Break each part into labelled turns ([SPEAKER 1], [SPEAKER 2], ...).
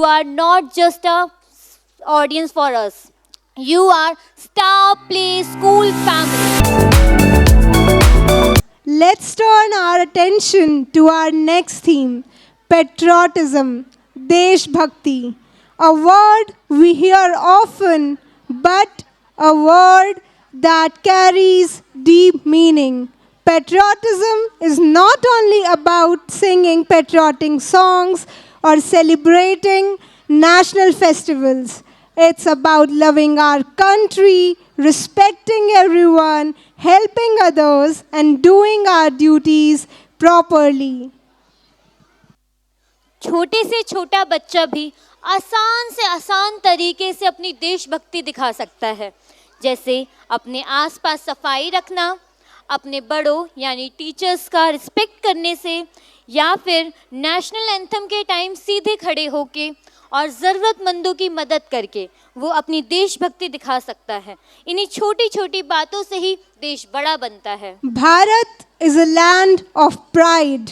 [SPEAKER 1] are not just a audience for us. You are Star Play School family.
[SPEAKER 2] Let's turn our attention to our next theme, patriotism, Desh Bhakti. A word we hear often, but a word that carries deep meaning. Patriotism is not only about singing patriotic songs or celebrating national festivals. It's about loving our country, respecting everyone, helping others, and doing our duties properly.
[SPEAKER 1] छोटे से छोटा बच्चा भी आसान से आसान तरीके से अपनी देशभक्ति दिखा सकता है, जैसे अपने आसपास सफाई रखना, अपने बड़ों यानी टीचर्स का रिस्पेक्ट करने से, या फिर नेशनल एंथम के टाइम सीधे खड़े होके और ज़रूरतमंदों की मदद करके वो अपनी देशभक्ति दिखा सकता है। इन्हीं छोटी छोटी बातों से ही देश बड़ा बनता है।
[SPEAKER 2] Bharat is a land of pride.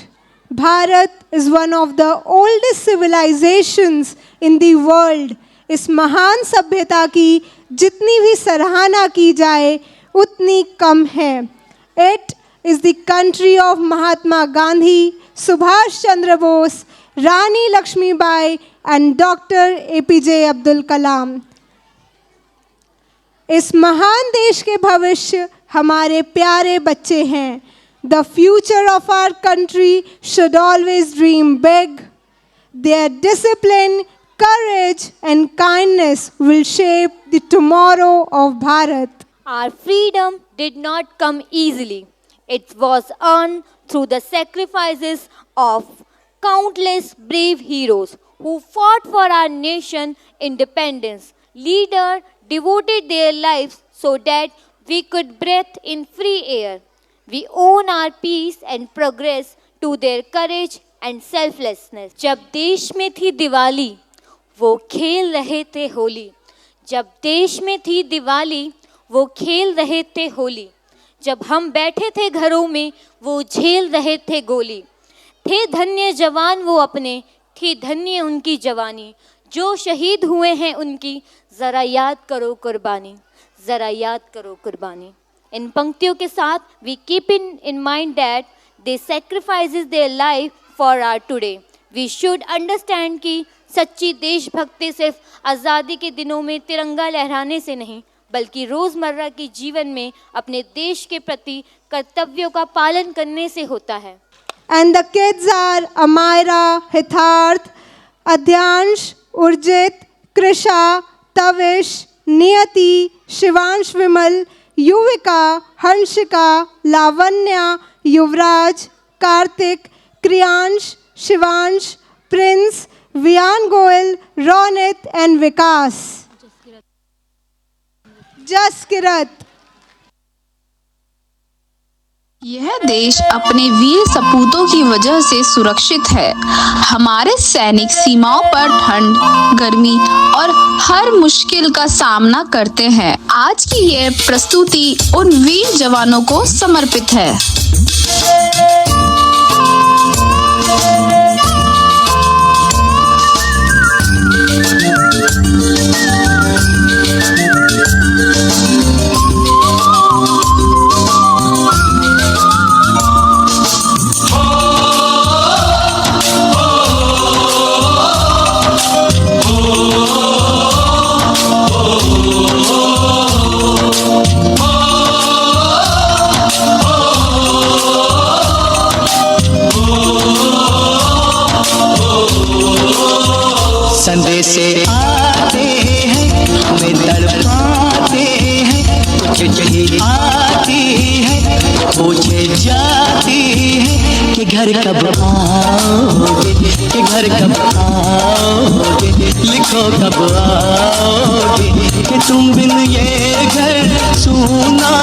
[SPEAKER 2] Bharat is one of the oldest civilizations in the world. इस महान सभ्यता की जितनी भी सराहना की जाए उतनी कम है। It is the country of Mahatma Gandhi, Subhash Chandra Bose, Rani Lakshmibai and Dr. APJ Abdul Kalam. इस महान देश के भविष्य हमारे प्यारे बच्चे हैं. The future of our country should always dream big. Their discipline, courage and kindness will shape the tomorrow of Bharat.
[SPEAKER 1] Our freedom did not come easily. It was earned through the sacrifices of countless brave heroes who fought for our nation independence. Leaders devoted their lives so that we could breathe in free air. We owe our peace and progress to their courage and selflessness. जब देश में थी दिवाली, वो खेल रहे थे होली. जब देश में थी दिवाली, वो खेल रहे थे होली. जब हम बैठे थे घरों में, वो झेल रहे थे गोली. थे धन्य जवान वो अपने, थी धन्य उनकी जवानी. जो शहीद हुए हैं उनकी, ज़रा याद करो कुर्बानी, ज़रा याद करो कुर्बानी. इन पंक्तियों के साथ we keep in mind that they sacrifices their life for our today. We should understand कि सच्ची देशभक्ति सिर्फ आज़ादी के दिनों में तिरंगा लहराने से नहीं, बल्कि रोज़मर्रा के जीवन में अपने देश के प्रति कर्तव्यों का पालन करने से होता है.
[SPEAKER 2] And the kids are Amira, Hitharth, Adhyansh, Urjit, Krisha, Tavish, Niyati, Shivansh Vimal, Yuvika, Hanshika, Lavanya, Yuvraj, Karthik, Kriyansh, Shivansh, Prince, Vian Goel, Ronit and Vikas. Jaskirat.
[SPEAKER 3] यह देश अपने वीर सपूतों की वजह से सुरक्षित है. हमारे सैनिक सीमाओं पर ठंड, गर्मी और हर मुश्किल का सामना करते हैं. आज की यह प्रस्तुति उन वीर जवानों को समर्पित है.
[SPEAKER 4] संदेश आते हैं, हमें तड़पाते हैं, कुछ यही आती है, पूछे जाती है कि घर कब आओगे, कि घर कब आओगे, लिखो कब आओगे, कि तुम बिन ये घर सूना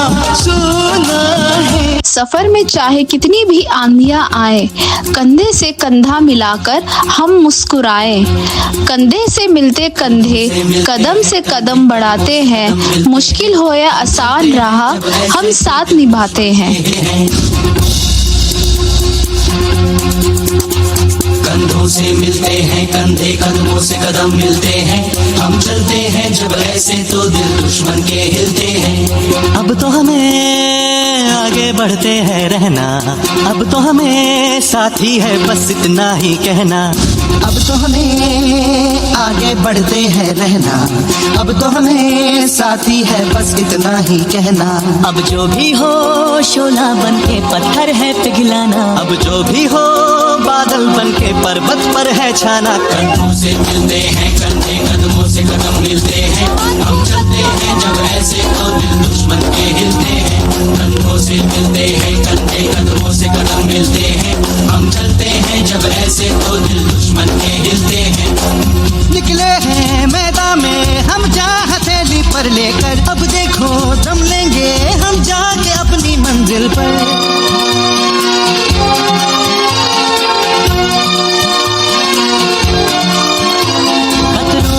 [SPEAKER 4] सूना है.
[SPEAKER 3] सफर में चाहे कितनी भी आंधियां आए, कंधे से कंधा मिलाकर हम मुस्कुराए. कंधे से मिलते कंधे, कदम से कदम बढ़ाते हैं. मुश्किल हो या आसान राह, हम साथ निभाते हैं.
[SPEAKER 4] कंधों से मिलते हैं कंधे कदमों से कदम मिलते हैं, हम चलते हैं जब ऐसे तो दिल दुश्मन के हिलते हैं। अब तो हमें आगे बढ़ते हैं रहना, अब तो हमें साथी है बस इतना ही कहना। अब तो हमें आगे बढ़ते हैं रहना, अब तो हमें साथी है बस इतना ही कहना। अब जो भी हो शोला बन के पत्थर है पिघलाना, अब जो भी हो बादल बन के पर्वत पर है छाना। कंधों से मिलते हैं कंधे कदमों से कदम मिलते हैं, हम चलते हैं जब ऐसे तो दिल दुश्मन के हिलते हैं। कंधों से मिलते हैं कंधे कदमों से कदम मिलते हैं, हम चलते हैं जब ऐसे तो दिल दुश्मन के हिलते हैं। निकले हैं मैदान में हम जा हथेली पर लेकर, अब देखो दम लेंगे हम जाके अपनी मंजिल पर।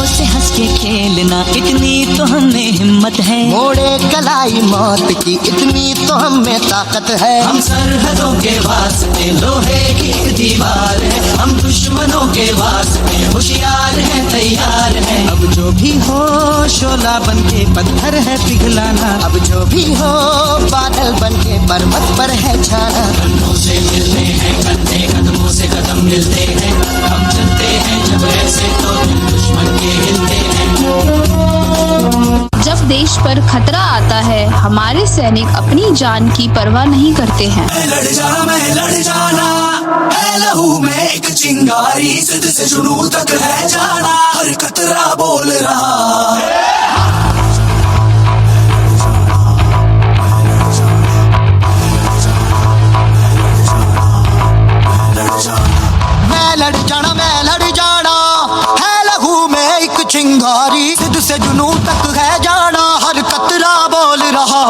[SPEAKER 4] से हंस के खेलना इतनी तो हमें हिम्मत है, मोड़े कलाई मौत की इतनी तो हमें ताकत है। हम सरहदों के वास्ते लोहे की दीवार है, हम दुश्मनों के वास्ते होशियार हैं तैयार हैं। अब जो भी हो शोला बन के पत्थर है पिघलाना, अब जो भी हो बादल बन के पर्वत पर है छाना। कंधों से मिलते हैं कंधे कदमों से कदम मिलते हैं, हम चलते हैं जब ऐसे तो दिल दुश्मन के हिलते हैं।
[SPEAKER 3] जब देश पर खतरा आता है हमारे सैनिक अपनी जान की परवाह नहीं करते हैं।
[SPEAKER 4] मैं लड़ जाना है लहू में एक चिंगारी, जिद से जुनून तक है जाना, हर कतरा बोल रहा है। मैं लड़ जाना है लहू में एक चिंगारी, जिद से जुनून तक है जाना, हर कतरा बोल रहा।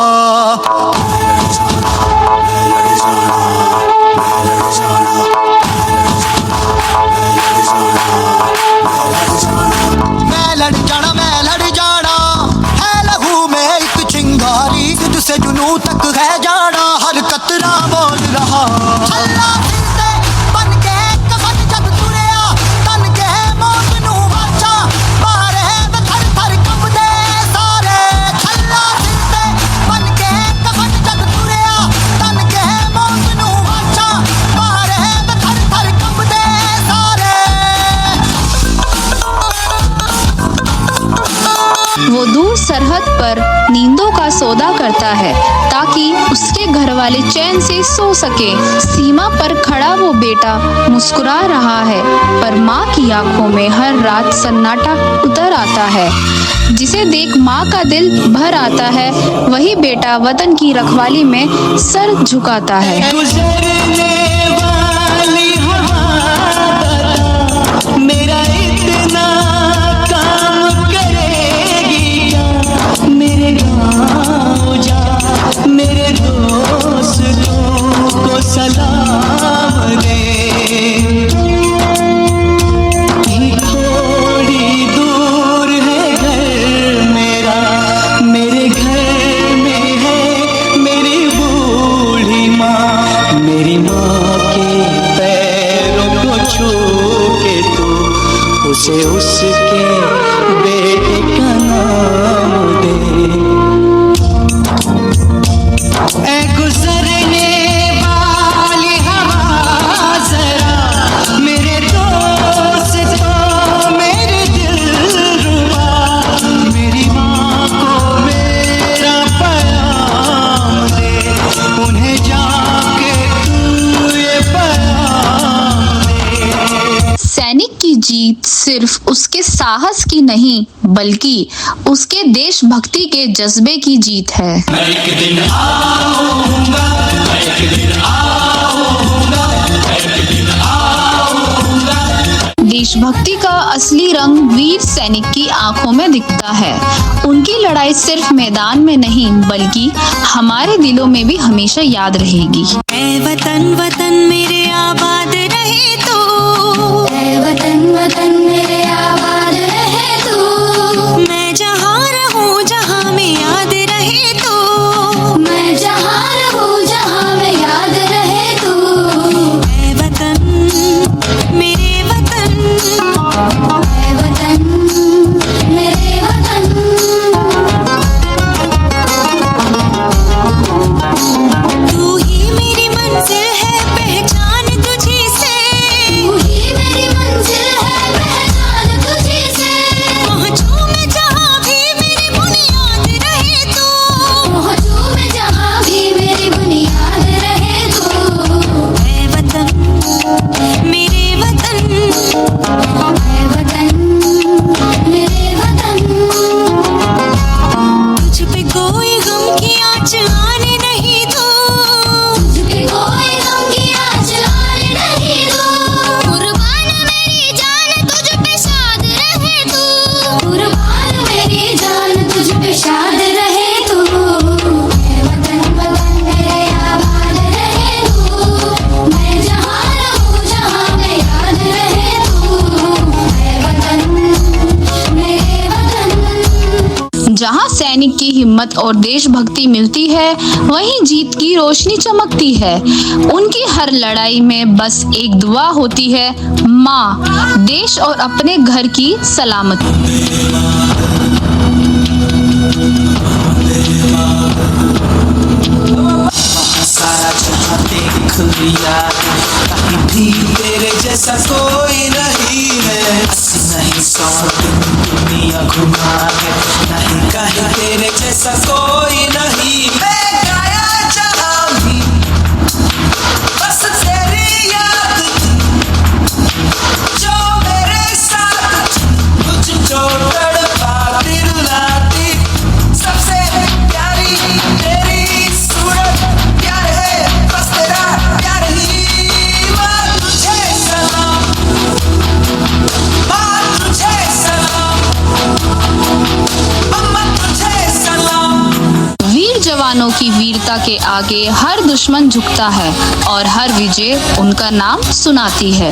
[SPEAKER 4] मैं लड़ जाना है लहू में एक चिंगारी, जिद से जुनून तक है जाना, हर कतरा बोल रहा।
[SPEAKER 3] वो दूर सरहद पर नींदों का सौदा करता है ताकि उसके घर वाले चैन से सो सके। सीमा पर खड़ा वो बेटा मुस्कुरा रहा है, पर माँ की आंखों में हर रात सन्नाटा उतर आता है। जिसे देख माँ का दिल भर आता है, वही बेटा वतन की रखवाली में सर झुकाता है।
[SPEAKER 4] मेरा इतना काम करेगी क्या, मेरे गाँव जा मेरे दोस्तों को सलाम दे। थोड़ी दूर है घर मेरा, मेरे घर में है मेरी बूढ़ी माँ, मेरी माँ के पैरों को छू के तू उसे उसके बेटे का नाम दे। ऐ गुजरने वाली हवा जरा मेरे दोस्त को मेरे दिलरुबा, मेरी माँ को मेरा पैगाम दे, उन्हें जाके तू ये पैगाम दे।
[SPEAKER 3] सैनिक की जीत सिर्फ उसके साहस की नहीं बल्कि उसके देशभक्ति के जज्बे की जीत है।
[SPEAKER 4] मैं एक दिन आऊंगा, मैं एक दिन आऊंगा, मैं एक दिन आऊंगा।
[SPEAKER 3] देशभक्ति का असली रंग वीर सैनिक की आंखों में दिखता है। उनकी लड़ाई सिर्फ मैदान में नहीं बल्कि हमारे दिलों में भी हमेशा याद रहेगी।
[SPEAKER 5] ऐ वतन वतन मेरे आबाद रहे तू, ऐ वतन वतन मेरे आबाद रहे तू, मैं जहाँ रहूँ जहाँ में याद रहे तू, मैं जहाँ रहूँ जहाँ में याद रहे तू। ऐ वतन मेरे वतन,
[SPEAKER 3] जहाँ सैनिक की हिम्मत और देशभक्ति मिलती है, वहीं जीत की रोशनी चमकती है। उनकी हर लड़ाई में बस एक दुआ होती है, माँ, देश और अपने घर की सलामती।
[SPEAKER 4] सारा जहां देख लिया, कहीं भी तेरे जैसा कोई नहीं है। 80 नहीं 100 दिन दुनिया घुमा है, नहीं कहीं तेरे जैसा कोई नहीं। मैं गाया जहां भी बस तेरी याद थी, जो मेरे साथ मुझको तड़पाती रुलाती। सबसे प्यारी तेरी सूरत, प्यार है बस तेरा प्यार ही। माँ तुझे सलाम, माँ तुझे सलाम, अम्मा तुझे सलाम।
[SPEAKER 3] वीर जवानों की वीरता के आगे हर दुश्मन झुकता है और हर विजय उनका नाम सुनाती है।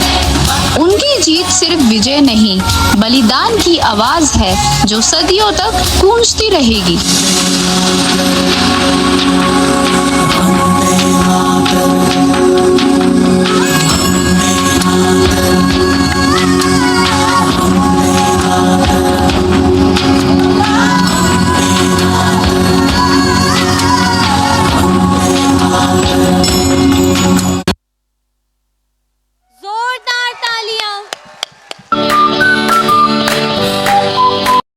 [SPEAKER 3] उनकी जीत सिर्फ विजय नहीं, बलिदान की आवाज है जो सदियों तक गूंजती रहेगी।
[SPEAKER 4] वंदे मातरम।